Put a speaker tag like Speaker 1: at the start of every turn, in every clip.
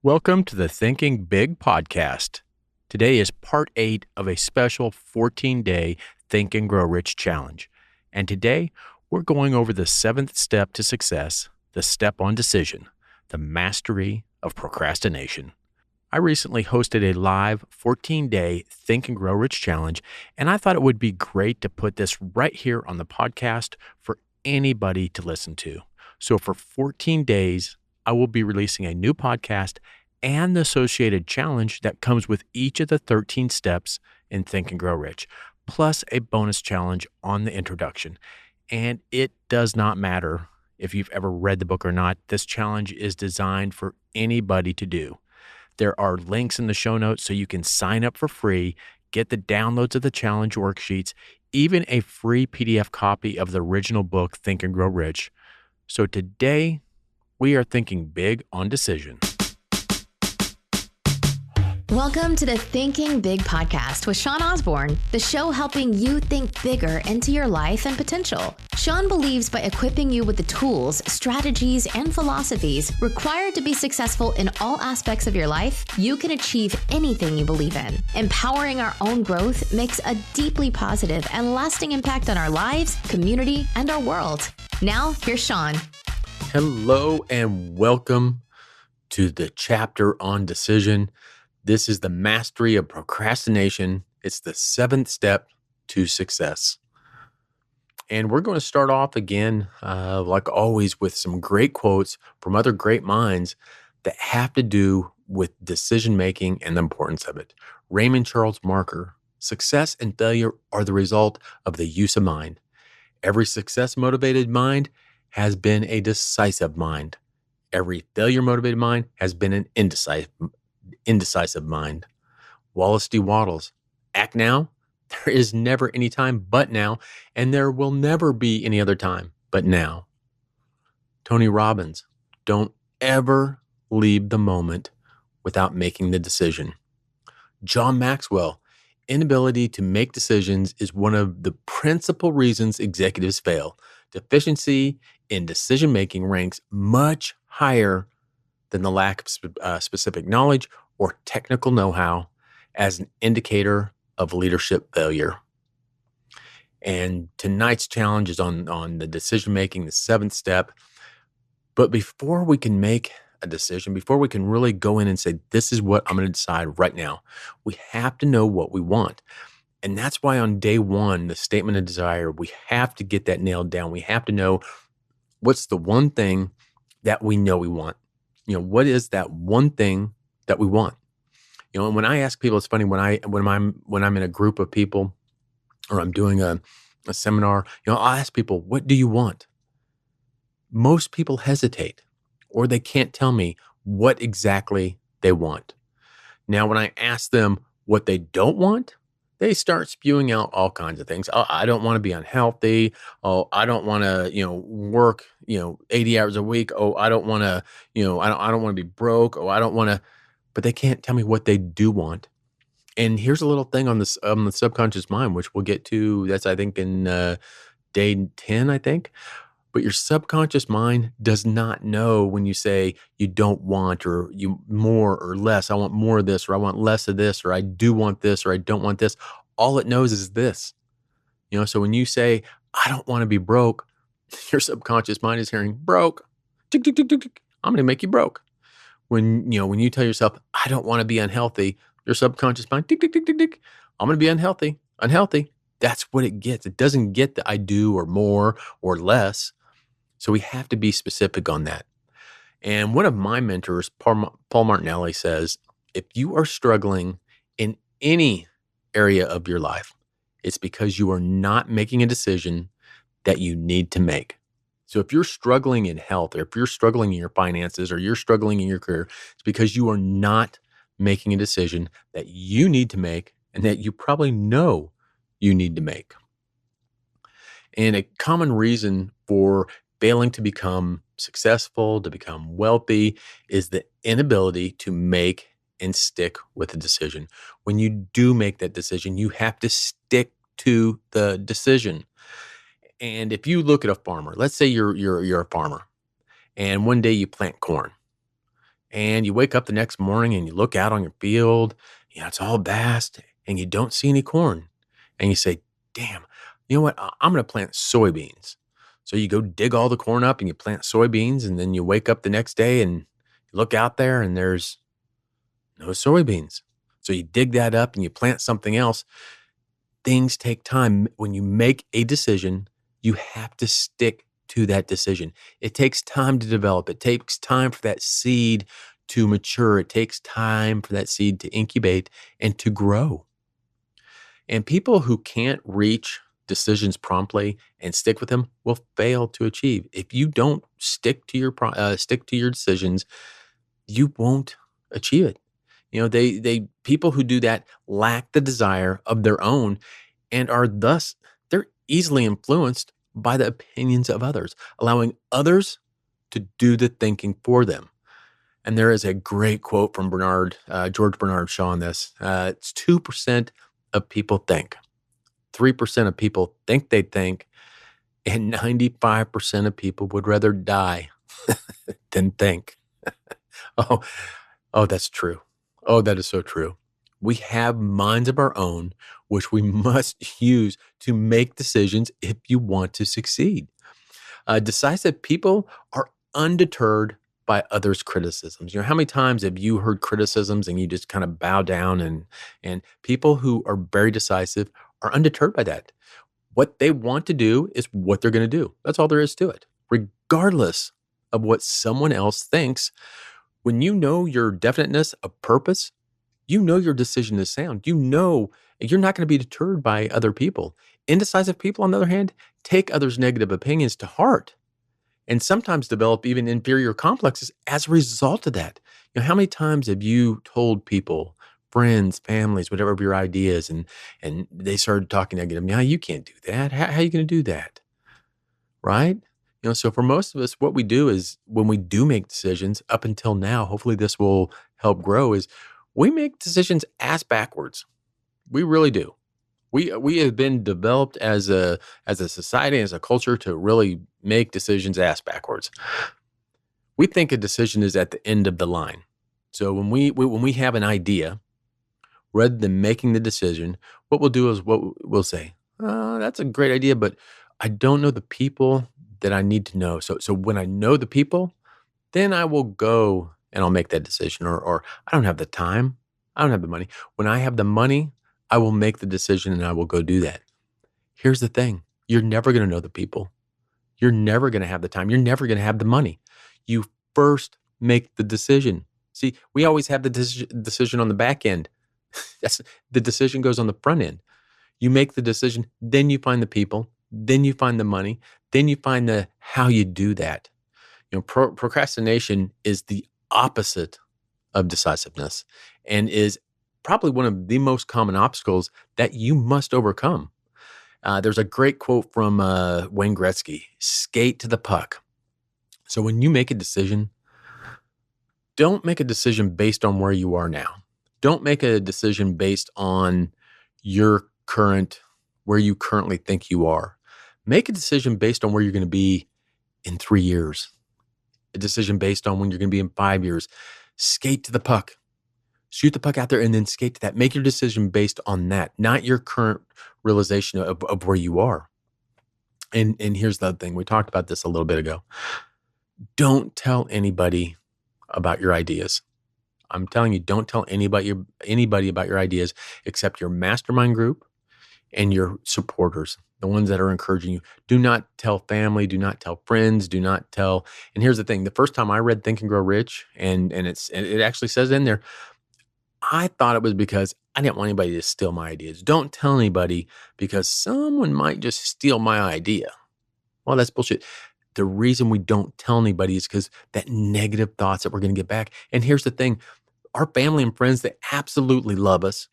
Speaker 1: Welcome to the Thinking Big podcast. Today is part 8 of a special 14-day Think and Grow Rich challenge. And today, we're going over the 7th step to success, the step on decision, the mastery of procrastination. I recently hosted a live 14-day Think and Grow Rich challenge, and I thought it would be great to put this right here on the podcast for anybody to listen to. So for 14 days, I will be releasing a new podcast and the associated challenge that comes with each of the 13 steps in Think and Grow Rich, plus a bonus challenge on the introduction. And it does not matter if you've ever read the book or not. This challenge is designed for anybody to do. There are links in the show notes so you can sign up for free, get the downloads of the challenge worksheets, even a free PDF copy of the original book, Think and Grow Rich. So today, we are thinking big on decision.
Speaker 2: Welcome to the Thinking Big podcast with Sean Osborn, the show helping you think bigger into your life and potential. Sean believes by equipping you with the tools, strategies, and philosophies required to be successful in all aspects of your life, you can achieve anything you believe in. Empowering our own growth makes a deeply positive and lasting impact on our lives, community, and our world. Now, here's Sean.
Speaker 1: Hello and welcome to the chapter on decision. This is the mastery of procrastination. It's the 7th step to success. And we're going to start off again, like always, with some great quotes from other great minds that have to do with decision-making and the importance of it. Raymond Charles marker, success and failure are the result of the use of mind. Every success-motivated mind has been a decisive mind. Every failure-motivated mind has been an indecisive mind. Wallace D. Wattles, act now. There is never any time but now, and there will never be any other time but now. Tony Robbins, don't ever leave the moment without making the decision. John Maxwell, inability to make decisions is one of the principal reasons executives fail. Deficiency in decision-making ranks much higher than the lack of specific knowledge or technical know-how as an indicator of leadership failure. And tonight's challenge is on the decision-making, the 7th step. But before we can make a decision, before we can really go in and say, this is what I'm going to decide right now, we have to know what we want. And that's why on day 1, the statement of desire, we have to get that nailed down. We have to know what's the one thing that we know we want. What is that one thing that we want? And when I ask people, it's funny when I'm in a group of people or I'm doing a seminar, I'll ask people, what do you want? Most people hesitate or they can't tell me what exactly they want. Now, when I ask them what they don't want, they start spewing out all kinds of things. Oh, I don't want to be unhealthy. Oh, I don't want to, work, 80 hours a week. Oh, I don't want to, I don't want to be broke. Oh, I don't want to, but they can't tell me what they do want. And here's a little thing on this, the subconscious mind, which we'll get to. That's, I think, in day 10, I think. But your subconscious mind does not know when you say you don't want or you more or less. I want more of this or I want less of this or I do want this or I don't want this. All it knows is this. So when you say, I don't want to be broke, your subconscious mind is hearing broke. Tick, tick, tick, tick, tick. I'm going to make you broke. When you tell yourself, I don't want to be unhealthy, your subconscious mind, tick, tick, tick, tick, tick. I'm going to be unhealthy. That's what it gets. It doesn't get the I do or more or less. So we have to be specific on that. And one of my mentors, Paul Martinelli, says, if you are struggling in any area of your life, it's because you are not making a decision that you need to make. So if you're struggling in health or if you're struggling in your finances or you're struggling in your career, it's because you are not making a decision that you need to make and that you probably know you need to make. And a common reason for failing to become successful, to become wealthy, is the inability to make and stick with a decision. When you do make that decision, you have to stick to the decision. And if you look at a farmer, let's say you're a farmer, and one day you plant corn. And you wake up the next morning and you look out on your field, it's all vast and you don't see any corn. And you say, damn, you know what? I'm going to plant soybeans. So you go dig all the corn up and you plant soybeans. And then you wake up the next day and you look out there and there's no soybeans. So you dig that up and you plant something else. Things take time. When you make a decision, you have to stick to that decision. It takes time to develop. It takes time for that seed to mature. It takes time for that seed to incubate and to grow. And people who can't reach decisions promptly and stick with them will fail to achieve. If you don't stick to your decisions, you won't achieve it. They people who do that lack the desire of their own and they're easily influenced by the opinions of others, allowing others to do the thinking for them. And there is a great quote from George Bernard Shaw on this. It's 2% of people think, 3% of people think they think, and 95% of people would rather die than think. Oh, that's true. Oh, that is so true. We have minds of our own, which we must use to make decisions if you want to succeed. Decisive people are undeterred by others' criticisms. How many times have you heard criticisms and you just kind of bow down? And people who are very decisive are undeterred by that. What they want to do is what they're going to do. That's all there is to it, regardless of what someone else thinks. When you know your definiteness of purpose, you know your decision is sound. You know you're not going to be deterred by other people. Indecisive people, on the other hand, take others' negative opinions to heart and sometimes develop even inferior complexes as a result of that. How many times have you told people, friends, families, whatever of your ideas, and they started talking negative? Yeah, you can't do that. How are you going to do that? Right? So for most of us, what we do is when we do make decisions up until now, hopefully this will help grow, is we make decisions ass backwards. We really do. We have been developed as a society, as a culture, to really make decisions ass backwards. We think a decision is at the end of the line. So when we have an idea, rather than making the decision, what we'll do is we'll say, that's a great idea, but I don't know the people that I need to know. So when I know the people, then I will go and I'll make that decision. Or I don't have the time. I don't have the money. When I have the money, I will make the decision and I will go do that. Here's the thing. You're never going to know the people. You're never going to have the time. You're never going to have the money. You first make the decision. See, we always have the decision on the back end. The decision goes on the front end. You make the decision, then you find the people, then you find the money, then you find the how you do that. Procrastination is the opposite of decisiveness and is probably one of the most common obstacles that you must overcome. There's a great quote from Wayne Gretzky: skate to the puck. So when you make a decision, don't make a decision based on where you are now. Don't make a decision based on where you currently think you are. Make a decision based on where you're going to be in 3 years. A decision based on when you're going to be in 5 years. Skate to the puck. Shoot the puck out there and then skate to that. Make your decision based on that, not your current realization of where you are. And here's the other thing. We talked about this a little bit ago. Don't tell anybody about your ideas. I'm telling you, don't tell anybody about your ideas except your mastermind group and your supporters, the ones that are encouraging you. Do not tell family. Do not tell friends. Do not tell. And here's the thing. The first time I read Think and Grow Rich, and it actually says in there, I thought it was because I didn't want anybody to steal my ideas. Don't tell anybody because someone might just steal my idea. Well, that's bullshit. The reason we don't tell anybody is because that negative thoughts that we're going to get back. And here's the thing. Our family and friends, they absolutely love us,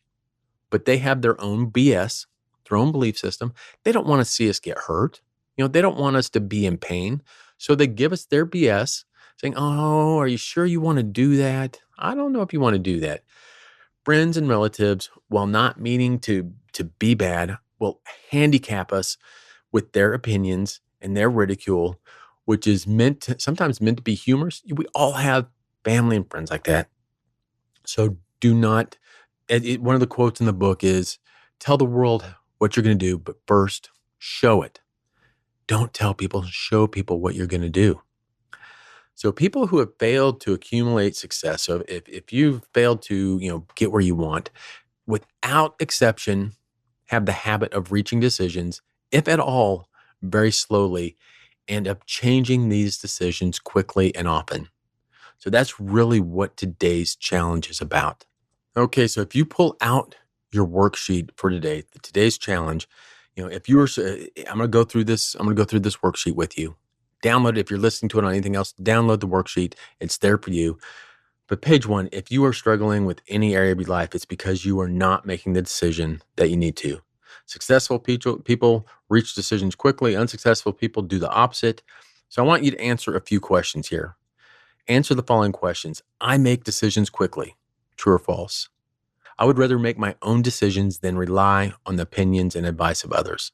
Speaker 1: but they have their own BS, their own belief system. They don't want to see us get hurt. They don't want us to be in pain. So they give us their BS saying, oh, are you sure you want to do that? I don't know if you want to do that. Friends and relatives, while not meaning to be bad, will handicap us with their opinions and their ridicule, which is sometimes meant to be humorous. We all have family and friends like that. So do not, one of the quotes in the book is, tell the world what you're going to do, but first show it. Don't tell people, show people what you're going to do. So people who have failed to accumulate success, so if you've failed to, get where you want, without exception, have the habit of reaching decisions, if at all, very slowly, and of changing these decisions quickly and often. So that's really what today's challenge is about. Okay, so if you pull out your worksheet for today's challenge, if you were, I'm going to go through this worksheet with you. Download it. If you're listening to it on anything else, download the worksheet. It's there for you. But page 1, if you are struggling with any area of your life, it's because you are not making the decision that you need to. Successful people reach decisions quickly. Unsuccessful people do the opposite. So I want you to answer a few questions here. Answer the following questions. I make decisions quickly. True or false? I would rather make my own decisions than rely on the opinions and advice of others.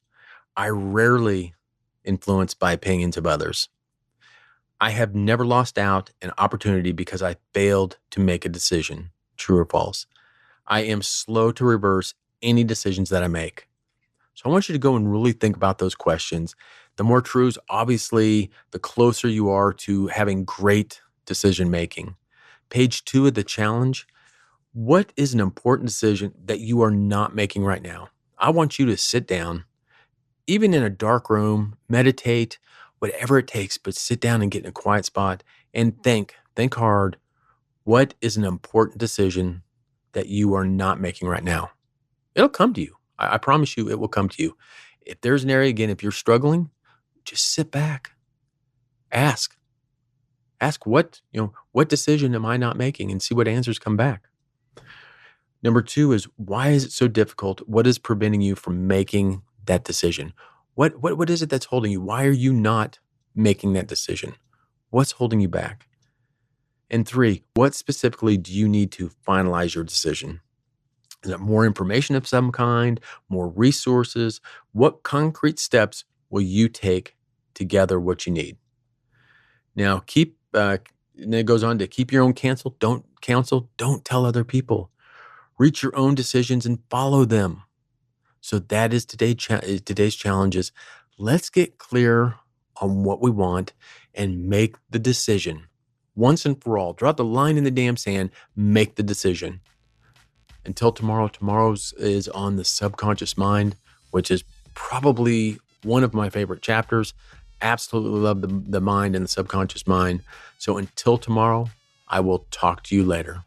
Speaker 1: I rarely influenced by opinions of others. I have never lost out an opportunity because I failed to make a decision. True or false? I am slow to reverse any decisions that I make. So I want you to go and really think about those questions. The more truths, obviously, the closer you are to having great decision making. Page 2 of the challenge. What is an important decision that you are not making right now? I want you to sit down, even in a dark room, meditate, whatever it takes, but sit down and get in a quiet spot and think hard. What is an important decision that you are not making right now? It'll come to you. I promise you it will come to you. If there's an area, again, if you're struggling, just sit back. Ask what decision am I not making, and see what answers come back. Number 2 is, why is it so difficult? What is preventing you from making that decision? What is it that's holding you? Why are you not making that decision? What's holding you back? And 3, what specifically do you need to finalize your decision? Is it more information of some kind, more resources? What concrete steps will you take to gather what you need? Now, and it goes on to keep your own counsel. Don't tell other people. Reach your own decisions and follow them. So that is today's challenges. Let's get clear on what we want and make the decision once and for all. Draw the line in the damn sand. Make the decision. Until tomorrow's is on the subconscious mind, which is probably one of my favorite chapters. Absolutely love the mind and the subconscious mind. So until tomorrow, I will talk to you later.